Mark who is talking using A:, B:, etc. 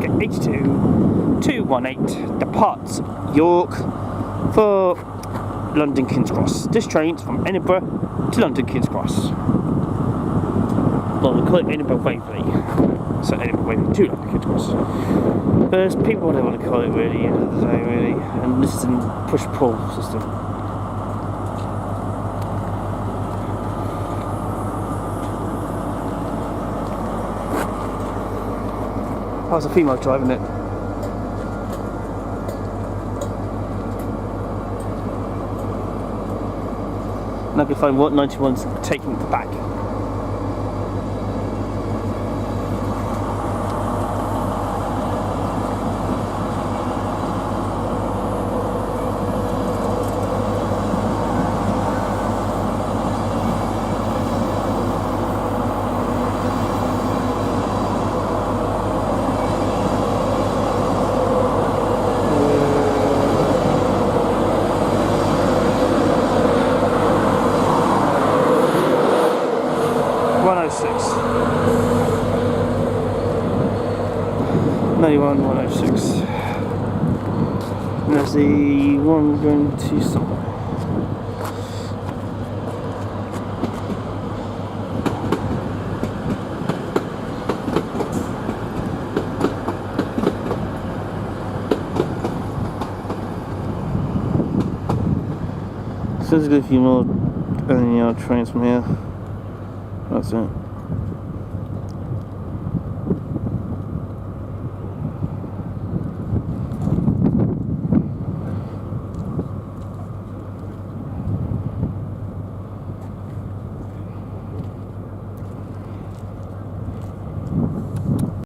A: Ticket 82218 departs York for London King's Cross. This train's from Edinburgh to London King's Cross. Well, we call it Edinburgh Waverley. So Edinburgh Waverley to London King's Cross. There's people what they want to call it really, end of the day really. And this is a push-pull system. Oh, there's a female driving it. Now I can find what 91's taking it back. Ninety-one, 106. And there's the one going to somewhere. So there's a few more trains from here. That's it.